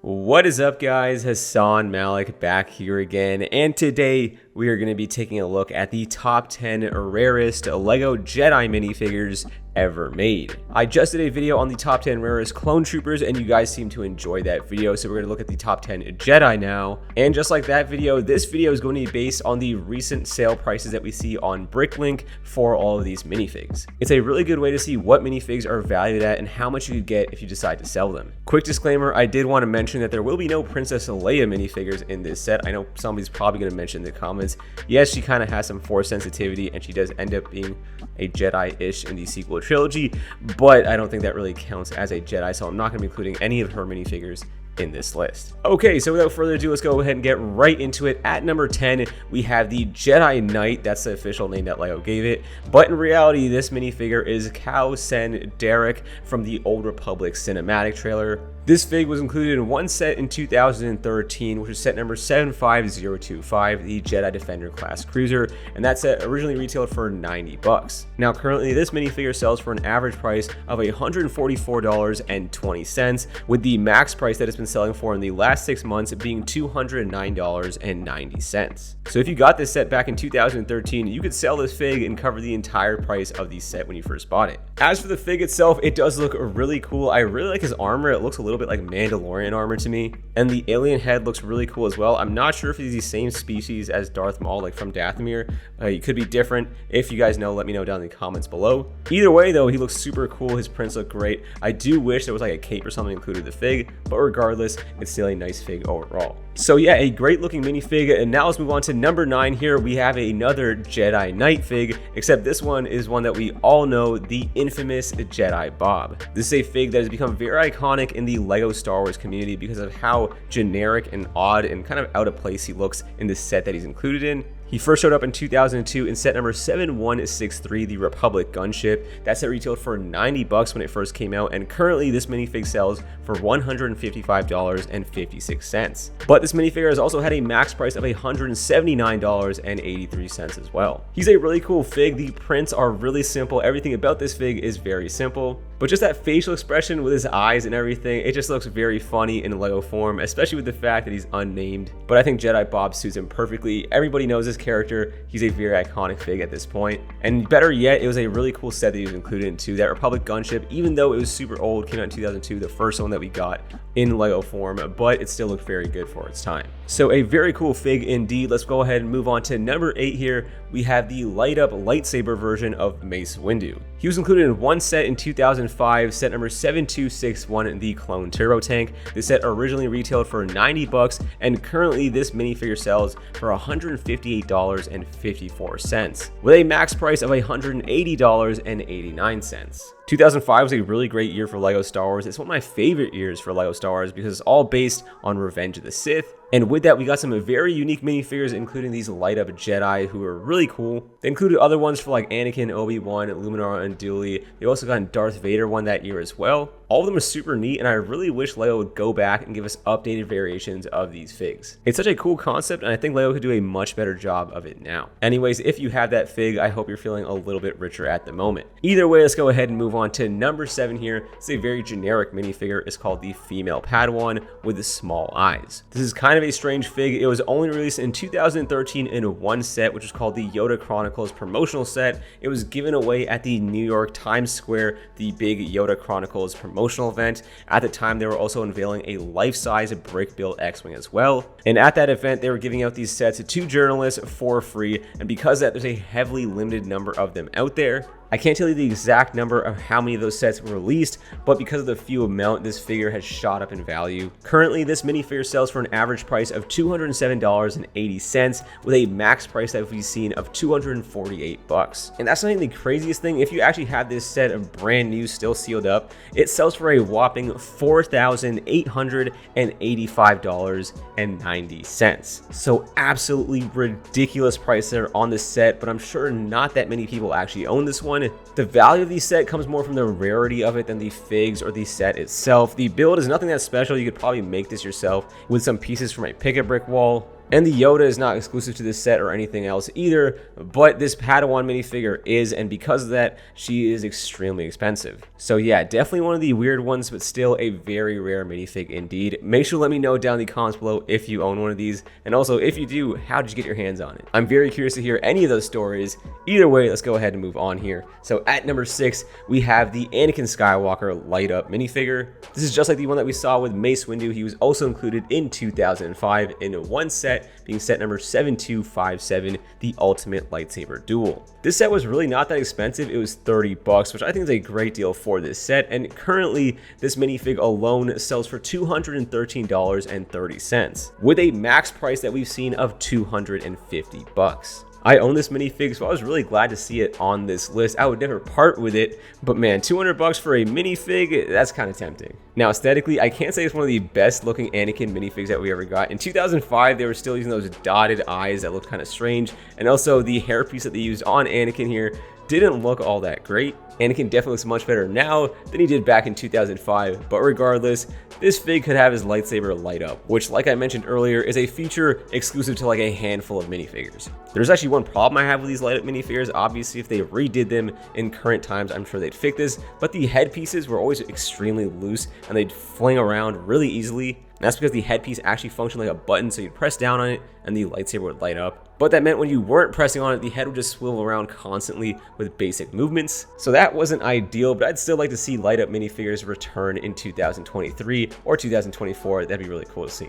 What is up, guys? Hassan Malik back here again, and today we are going to be taking a look at the top 10 rarest LEGO Jedi minifigures ever made. I just did a video on the top 10 rarest clone troopers, and you guys seem to enjoy that video, so we're going to look at the top 10 Jedi now. And just like that video, this video is going to be based on the recent sale prices that we see on Bricklink for all of these minifigs. It's a really good way to see what minifigs are valued at and how much you could get if you decide to sell them. Quick disclaimer, I did want to mention that there will be no Princess Leia minifigures in this set. I know somebody's probably going to mention in the comments. Yes, she kind of has some Force sensitivity, and she does end up being a Jedi-ish in the sequel trilogy, but I don't think that really counts as a Jedi, so I'm not going to be including any of her minifigures in this list. Okay, so without further ado, let's go ahead and get right into it. At number 10, we have the Jedi Knight. That's the official name that LEGO gave it, but in reality, this minifigure is Kanan Jarrus from the Old Republic cinematic trailer. This fig was included in one set in 2013, which is set number 75025, the Jedi Defender class cruiser, and that set originally retailed for $90. Now currently this minifigure sells for an average price of $144.20, with the max price that it's been selling for in the last 6 months being $209.90. So if you got this set back in 2013, you could sell this fig and cover the entire price of the set when you first bought it. As for the fig itself, it does look really cool. I really like his armor. It looks a little bit like Mandalorian armor to me, and the alien head looks really cool as well. I'm not sure if he's the same species as Darth Maul, like from Dathomir. He could be different. If you guys know, let me know down in the comments below. Either way though, he looks super cool. His prints look great. I do wish there was like a cape or something included with the fig, but regardless, it's still a nice fig overall. So yeah, a great looking minifig. And now let's move on to number 9. Here we have another Jedi Knight fig, except this one is one that we all know, the infamous Jedi Bob. This is a fig that has become very iconic in the LEGO Star Wars community because of how generic and odd and kind of out of place he looks in the set that he's included in. He first showed up in 2002 in set number 7163, the Republic gunship. That set retailed for $90 when it first came out, and currently this minifig sells for $155.56. But this minifigure has also had a max price of $179.83 as well. He's a really cool fig. The prints are really simple. Everything about this fig is very simple, but just that facial expression with his eyes and everything, it just looks very funny in LEGO form, especially with the fact that he's unnamed. But I think Jedi Bob suits him perfectly. Everybody knows this character. He's a very iconic fig at this point. And better yet, it was a really cool set that he was included into. That Republic gunship, even though it was super old, came out in 2002, the first one that we got in LEGO form, but it still looked very good for its time. So a very cool fig indeed. Let's go ahead and move on to number 8 here. We have the light up lightsaber version of Mace Windu. He was included in one set in 2005, set number 7261, the Clone Turbo Tank. This set originally retailed for $90, and currently this minifigure sells for $158.54, with a max price of $180.89. 2005 was a really great year for LEGO Star Wars. It's one of my favorite years for LEGO Star Wars because it's all based on Revenge of the Sith. And with that, we got some very unique minifigures, including these light-up Jedi who are really cool. They included other ones for like Anakin, Obi-Wan, Luminara, and Dooley. They also got a Darth Vader one that year as well. All of them are super neat, and I really wish LEGO would go back and give us updated variations of these figs. It's such a cool concept, and I think LEGO could do a much better job of it now. Anyways, if you have that fig, I hope you're feeling a little bit richer at the moment. Either way, let's go ahead and move on to number 7 here. It's a very generic minifigure. It's called the female Padawan with the small eyes. This is kind of a strange fig. It was only released in 2013 in one set, which was called the Yoda Chronicles promotional set. It was given away at the New York Times Square, the big Yoda Chronicles promotional event. At the time, they were also unveiling a life-size brick-built X-Wing as well. And at that event, they were giving out these sets to journalists for free. And because of that, there's a heavily limited number of them out there. I can't tell you the exact number of how many of those sets were released, but because of the few amount, this figure has shot up in value. Currently, this minifigure sells for an average price of $207.80, with a max price that we've seen of $248. And that's not even the craziest thing. If you actually have this set of brand new, still sealed up, it sells for a whopping $4,885.90. So absolutely ridiculous price there on this set, but I'm sure not that many people actually own this one. The value of the set comes more from the rarity of it than the figs or the set itself. The build is nothing that special. You could probably make this yourself with some pieces from a pick-a-brick wall. And the Yoda is not exclusive to this set or anything else either, but this Padawan minifigure is, and because of that, she is extremely expensive. So yeah, definitely one of the weird ones, but still a very rare minifig indeed. Make sure to let me know down in the comments below if you own one of these, and also if you do, how did you get your hands on it? I'm very curious to hear any of those stories. Either way, let's go ahead and move on here. So at number 6, we have the Anakin Skywalker light up minifigure. This is just like the one that we saw with Mace Windu. He was also included in 2005 in one set, being set number 7257, the Ultimate Lightsaber Duel. This set was really not that expensive. It was $30, which I think is a great deal for this set, and currently this minifig alone sells for $213.30, with a max price that we've seen of $250. I own this minifig, so I was really glad to see it on this list. I would never part with it, but man, $200 for a minifig, that's kind of tempting. Now, aesthetically, I can't say it's one of the best looking Anakin minifigs that we ever got. In 2005, they were still using those dotted eyes that looked kind of strange, and also the hairpiece that they used on Anakin here didn't look all that great. Anakin definitely looks much better now than he did back in 2005, but regardless, this fig could have his lightsaber light up, which, like I mentioned earlier, is a feature exclusive to like a handful of minifigures. There's actually one problem I have with these light up minifigures. Obviously, if they redid them in current times, I'm sure they'd fix this, but the headpieces were always extremely loose and they'd fling around really easily. And that's because the headpiece actually functioned like a button, so you'd press down on it and the lightsaber would light up. But that meant when you weren't pressing on it, the head would just swivel around constantly with basic movements. So that wasn't ideal, but I'd still like to see light up minifigures return in 2023 or 2024. That'd be really cool to see.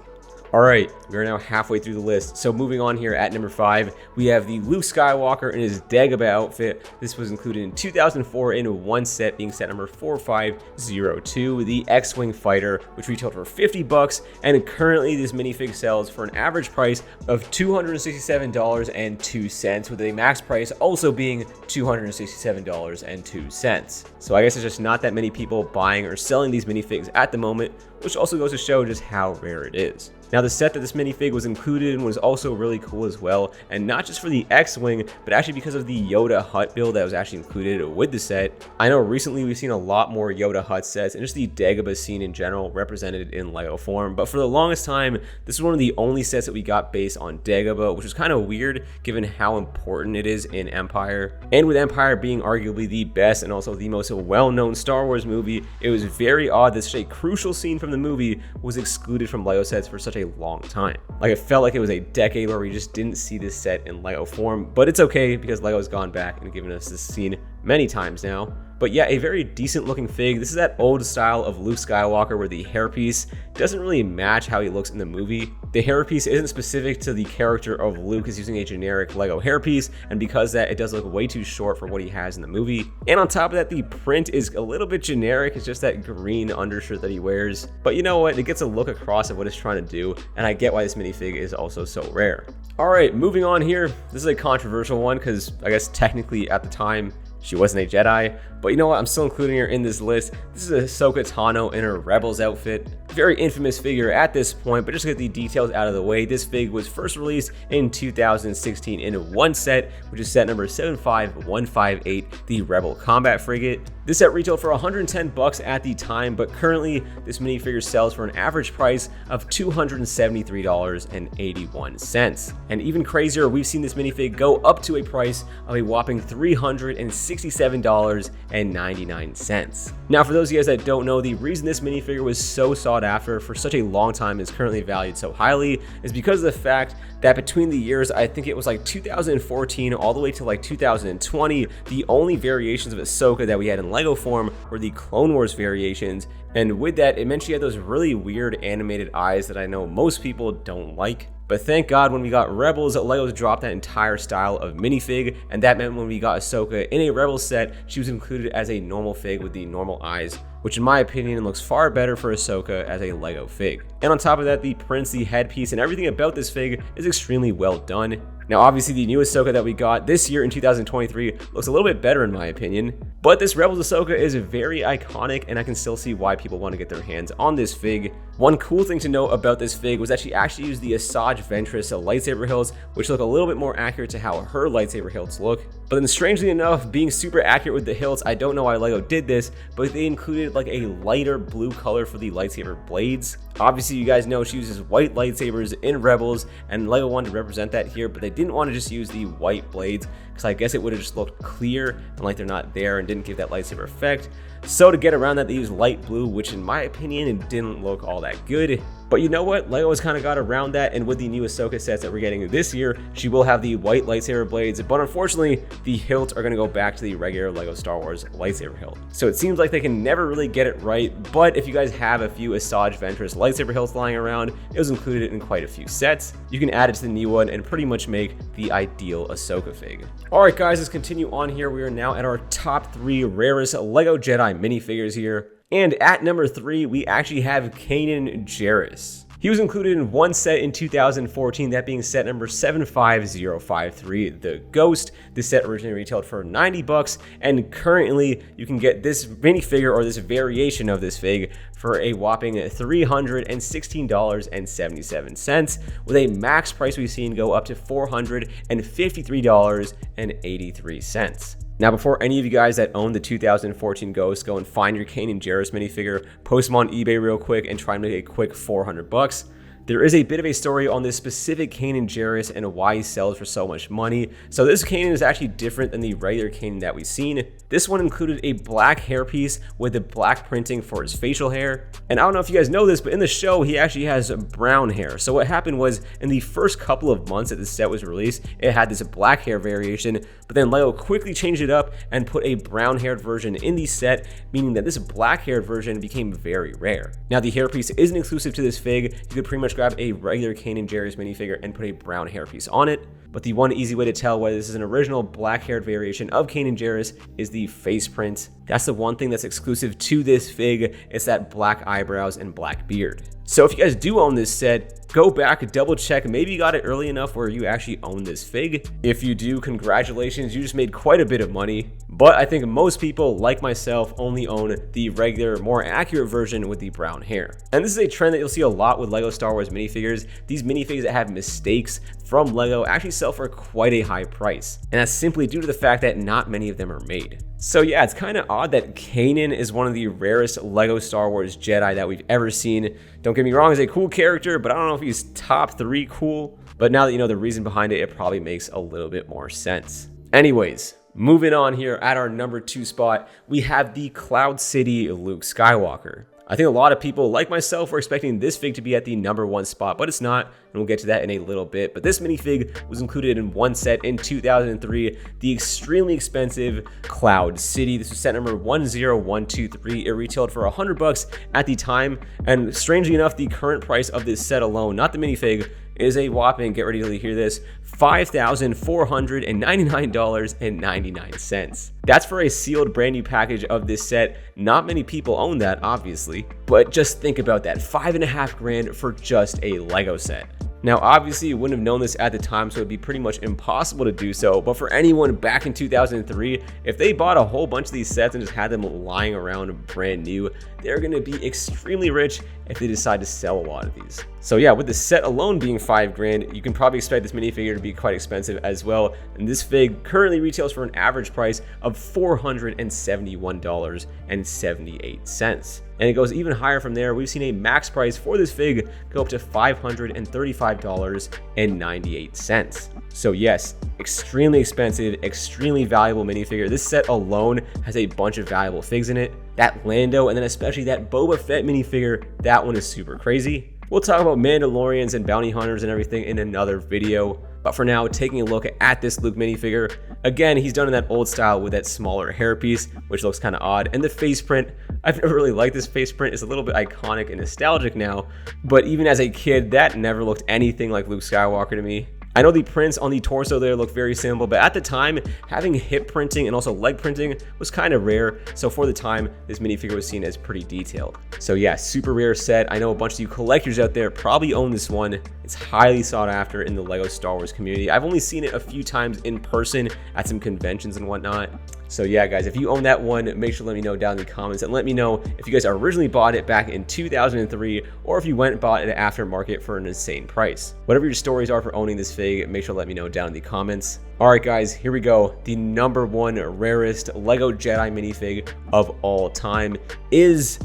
Alright, we are now halfway through the list, so moving on here at number 5, we have the Luke Skywalker in his Dagobah outfit. This was included in 2004 in one set, being set number 4502, the X-Wing fighter, which retailed for $50, and currently this minifig sells for an average price of $267.02, with a max price also being $267.02. So I guess there's just not that many people buying or selling these minifigs at the moment, which also goes to show just how rare it is. Now, the set that this minifig was included in was also really cool as well, and not just for the X-Wing, but actually because of the Yoda hut build that was actually included with the set. I know recently we've seen a lot more Yoda hut sets, and just the Dagobah scene in general represented in Lego form, but for the longest time, this is one of the only sets that we got based on Dagobah, which is kind of weird given how important it is in Empire. And with Empire being arguably the best and also the most well-known Star Wars movie, it was very odd that such a crucial scene from the movie was excluded from Lego sets for such a long time. Like, it felt like it was a decade where we just didn't see this set in Lego form, but it's okay because Lego's gone back and given us this scene many times now. But yeah, a very decent looking fig. This is that old style of Luke Skywalker where the hairpiece doesn't really match how he looks in the movie. The hairpiece isn't specific to the character of Luke, is using a generic Lego hairpiece, and because that, it does look way too short for what he has in the movie. And on top of that, the print is a little bit generic. It's just that green undershirt that he wears. But you know what? It gets a look across of what it's trying to do, and I get why this minifig is also so rare. Alright, moving on here. This is a controversial one because I guess technically at the time, she wasn't a Jedi, but you know what? I'm still including her in this list. This is Ahsoka Tano in her Rebels outfit. Very infamous figure at this point, but just to get the details out of the way, this fig was first released in 2016 in one set, which is set number 75158, the Rebel Combat Frigate. This set retailed for $110 at the time, but currently this minifigure sells for an average price of $273.81. And even crazier, we've seen this minifig go up to a price of a whopping $367.99. Now, for those of you guys that don't know, the reason this minifigure was so sought after for such a long time, is currently valued so highly, is because of the fact that between the years, I think it was like 2014 all the way to like 2020, the only variations of Ahsoka that we had in Lego form were the Clone Wars variations. And with that, it meant she had those really weird animated eyes that I know most people don't like. But thank God when we got Rebels, Legos dropped that entire style of minifig, and that meant when we got Ahsoka in a Rebels set, she was included as a normal fig with the normal eyes, which in my opinion looks far better for Ahsoka as a Lego fig. And on top of that, the prints, the headpiece, and everything about this fig is extremely well done. Now, obviously, the new Ahsoka that we got this year in 2023 looks a little bit better in my opinion, but this Rebels Ahsoka is very iconic, and I can still see why people want to get their hands on this fig. One cool thing to note about this fig was that she actually used the Asajj Ventress lightsaber hilts, which look a little bit more accurate to how her lightsaber hilts look. But then strangely enough, being super accurate with the hilts, I don't know why LEGO did this, but they included like a lighter blue color for the lightsaber blades. Obviously, you guys know she uses white lightsabers in Rebels, and LEGO wanted to represent that here, but they didn't want to just use the white blades, because I guess it would have just looked clear and like they're not there and didn't give that lightsaber effect. So to get around that, they used light blue, which in my opinion, it didn't look all that good. But you know what? LEGO has kind of got around that, and with the new Ahsoka sets that we're getting this year, she will have the white lightsaber blades, but unfortunately, the hilts are going to go back to the regular LEGO Star Wars lightsaber hilt. So it seems like they can never really get it right, but if you guys have a few Asajj Ventress lightsaber hilts lying around, it was included in quite a few sets. You can add it to the new one and pretty much make the ideal Ahsoka fig. Alright guys, let's continue on here. We are now at our top 3 rarest LEGO Jedi minifigures here. And at number 3, we actually have Kanan Jarrus. He was included in one set in 2014, that being set number 75053, the Ghost. This set originally retailed for 90 bucks, and currently you can get this minifigure or this variation of this fig for a whopping $316.77, with a max price we've seen go up to $453.83. Now, before any of you guys that own the 2014 Ghost go and find your Kanan Jarrus minifigure, post them on eBay real quick and try and make a quick 400 bucks. There is a bit of a story on this specific Kanan Jarrus and why he sells for so much money. So this Kanan is actually different than the regular Kanan that we've seen. This one included a black hairpiece with the black printing for his facial hair. And I don't know if you guys know this, but in the show, he actually has brown hair. So what happened was, in the first couple of months that the set was released, it had this black hair variation, but then LEGO quickly changed it up and put a brown haired version in the set, meaning that this black haired version became very rare. Now, the hairpiece isn't exclusive to this fig. You could pretty much grab a regular Kanan Jarrus minifigure and put a brown hairpiece on it. But the one easy way to tell whether this is an original black-haired variation of Kanan Jarrus is the face print. That's the one thing that's exclusive to this fig. It's that black eyebrows and black beard. So if you guys do own this set, go back, double check, maybe you got it early enough where you actually own this fig. If you do, congratulations, you just made quite a bit of money. But I think most people, like myself, only own the regular, more accurate version with the brown hair. And this is a trend that you'll see a lot with LEGO Star Wars minifigures. These minifigs that have mistakes from LEGO actually sell for quite a high price. And that's simply due to the fact that not many of them are made. So yeah, it's kind of odd that Kanan is one of the rarest LEGO Star Wars Jedi that we've ever seen. Don't get me wrong, he's a cool character, but I don't know if he's top 3 cool. But now that you know the reason behind it, it probably makes a little bit more sense. Anyways, moving on here, at our number 2 spot, we have the Cloud City Luke Skywalker. I think a lot of people, like myself, were expecting this fig to be at the number 1 spot, but it's not, and we'll get to that in a little bit. But this minifig was included in one set in 2003, the extremely expensive Cloud City. This was set number 10123. It retailed for 100 bucks at the time, and strangely enough, the current price of this set alone, not the minifig, is a whopping, get ready to hear this, $5,499.99. That's for a sealed brand new package of this set. Not many people own that, obviously, but just think about that, $5.5 grand for just a LEGO set. Now, obviously, you wouldn't have known this at the time, so it'd be pretty much impossible to do so. But for anyone back in 2003, if they bought a whole bunch of these sets and just had them lying around brand new, they're going to be extremely rich if they decide to sell a lot of these. So yeah, with the set alone being $5 grand, you can probably expect this minifigure to be quite expensive as well. And this fig currently retails for an average price of $471.78. And it goes even higher from there. We've seen a max price for this fig go up to $535.98. So yes, extremely expensive, extremely valuable minifigure. This set alone has a bunch of valuable figs in it. That Lando, and then especially that Boba Fett minifigure, that one is super crazy. We'll talk about Mandalorians and bounty hunters and everything in another video. But for now, taking a look at this Luke minifigure, again, he's done in that old style with that smaller hairpiece, which looks kind of odd. And the face print, I've never really liked this face print. It's a little bit iconic and nostalgic now, but even as a kid, that never looked anything like Luke Skywalker to me. I know the prints on the torso there look very simple, but at the time, having hip printing and also leg printing was kind of rare. So for the time, this minifigure was seen as pretty detailed. So yeah, super rare set. I know a bunch of you collectors out there probably own this one. It's highly sought after in the Lego Star Wars community. I've only seen it a few times in person at some conventions and whatnot. So yeah, guys, if you own that one, make sure to let me know down in the comments, and let me know if you guys originally bought it back in 2003 or if you went and bought it aftermarket for an insane price. Whatever your stories are for owning this fig, make sure to let me know down in the comments. All right, guys, here we go. The #1 rarest Lego Jedi minifig of all time is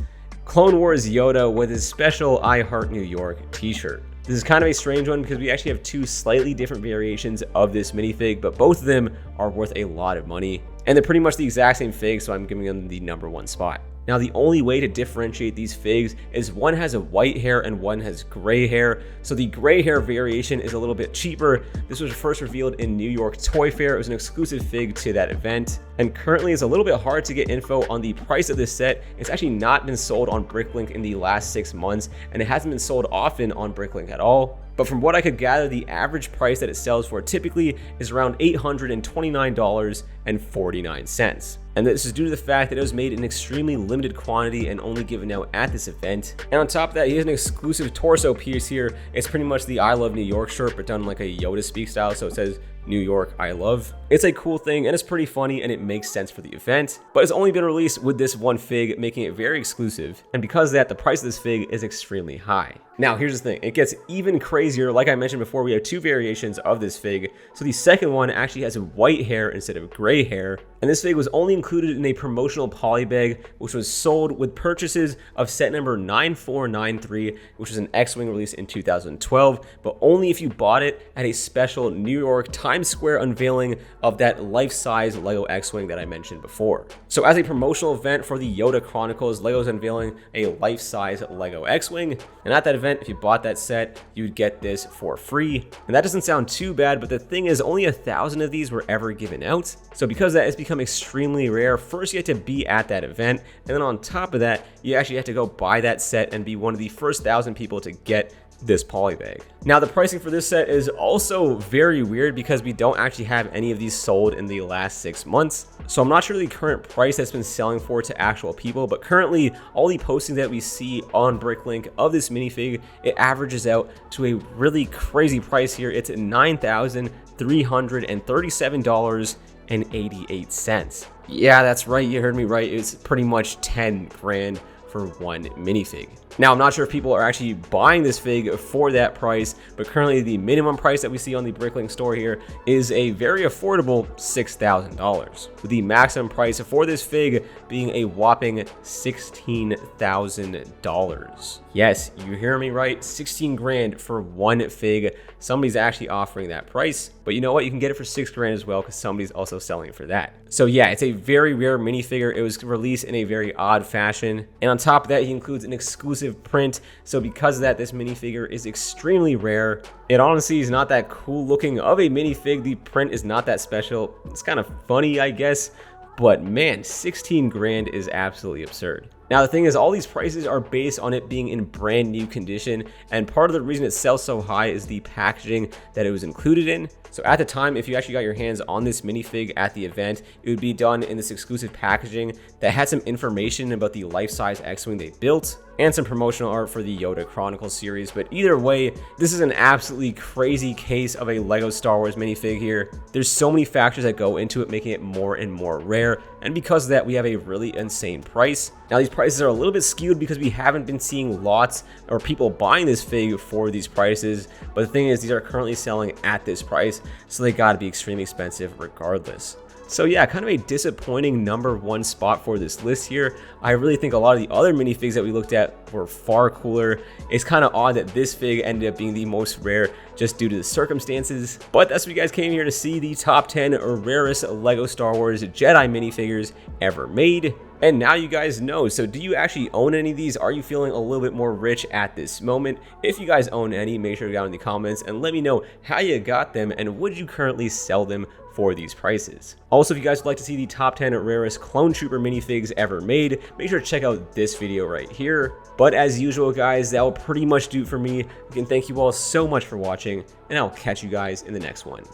Clone Wars Yoda with his special I Heart New York t-shirt. This is kind of a strange one because we actually have two slightly different variations of this minifig, but both of them are worth a lot of money. And they're pretty much the exact same fig, so I'm giving them the #1 spot. Now, the only way to differentiate these figs is one has a white hair and one has gray hair. So the gray hair variation is a little bit cheaper. This was first revealed in New York Toy Fair. It was an exclusive fig to that event. And currently it's a little bit hard to get info on the price of this set. It's actually not been sold on Bricklink in the last 6 months, and it hasn't been sold often on Bricklink at all. But from what I could gather, the average price that it sells for typically is around $829.49. And this is due to the fact that it was made in extremely limited quantity and only given out at this event. And on top of that, he has an exclusive torso piece here. It's pretty much the I Love New York shirt, but done like a Yoda speak style. So it says New York, I love. It's a cool thing and it's pretty funny and it makes sense for the event, but it's only been released with this one fig, making it very exclusive. And because of that, the price of this fig is extremely high. Now, here's the thing. It gets even crazier. Like I mentioned before, we have two variations of this fig. So the second one actually has white hair instead of gray hair. And this fig was only included in a promotional poly bag, which was sold with purchases of set number 9493, which was an X-Wing release in 2012, but only if you bought it at a special New York Times Square unveiling of that life-size Lego X-Wing that I mentioned before. So as a promotional event for the Yoda Chronicles, Lego's unveiling a life-size Lego X-Wing. And at that event, if you bought that set, you'd get this for free. And that doesn't sound too bad, but the thing is, only 1,000 of these were ever given out. So because of that, it's become extremely rare. First, you have to be at that event, and then on top of that, you actually have to go buy that set and be one of the first 1,000 people to get this poly bag. Now, the pricing for this set is also very weird because we don't actually have any of these sold in the last 6 months. So I'm not sure the current price that's been selling for to actual people, but currently all the postings that we see on Bricklink of this minifig, it averages out to a really crazy price here. It's $9,337.88. Yeah, that's right. You heard me right. It's pretty much 10 grand for one minifig. Now, I'm not sure if people are actually buying this fig for that price, but currently the minimum price that we see on the Bricklink store here is a very affordable $6,000, with the maximum price for this fig being a whopping $16,000. Yes, you hear me right, 16 grand for one fig. Somebody's actually offering that price, but you know what? You can get it for 6 grand as well because somebody's also selling it for that. So yeah, it's a very rare minifigure. It was released in a very odd fashion, and on top of that, he includes an exclusive print. So because of that, this minifigure is extremely rare. It honestly is not that cool looking of a minifig. The print is not that special. It's kind of funny, I guess, but man, 16 grand is absolutely absurd. Now, the thing is, all these prices are based on it being in brand new condition, and part of the reason it sells so high is the packaging that it was included in. So at the time, if you actually got your hands on this minifig at the event, it would be done in this exclusive packaging that had some information about the life-size X-Wing they built and some promotional art for the Yoda Chronicles series. But either way, this is an absolutely crazy case of a Lego Star Wars minifig here. There's so many factors that go into it, making it more and more rare, and because of that, we have a really insane price. Now, these prices are a little bit skewed because we haven't been seeing lots or people buying this fig for these prices, but the thing is, these are currently selling at this price, so they gotta be extremely expensive regardless. So yeah, kind of a disappointing #1 spot for this list here. I really think a lot of the other minifigs that we looked at were far cooler. It's kind of odd that this fig ended up being the most rare just due to the circumstances. But that's what you guys came here to see, the top 10 rarest Lego Star Wars Jedi minifigures ever made. And now you guys know, so do you actually own any of these? Are you feeling a little bit more rich at this moment? If you guys own any, make sure to go down in the comments and let me know how you got them and would you currently sell them for these prices. Also, if you guys would like to see the top 10 rarest clone trooper minifigs ever made, make sure to check out this video right here. But as usual guys, that will pretty much do it for me. Again, thank you all so much for watching and I'll catch you guys in the next one.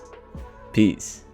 Peace.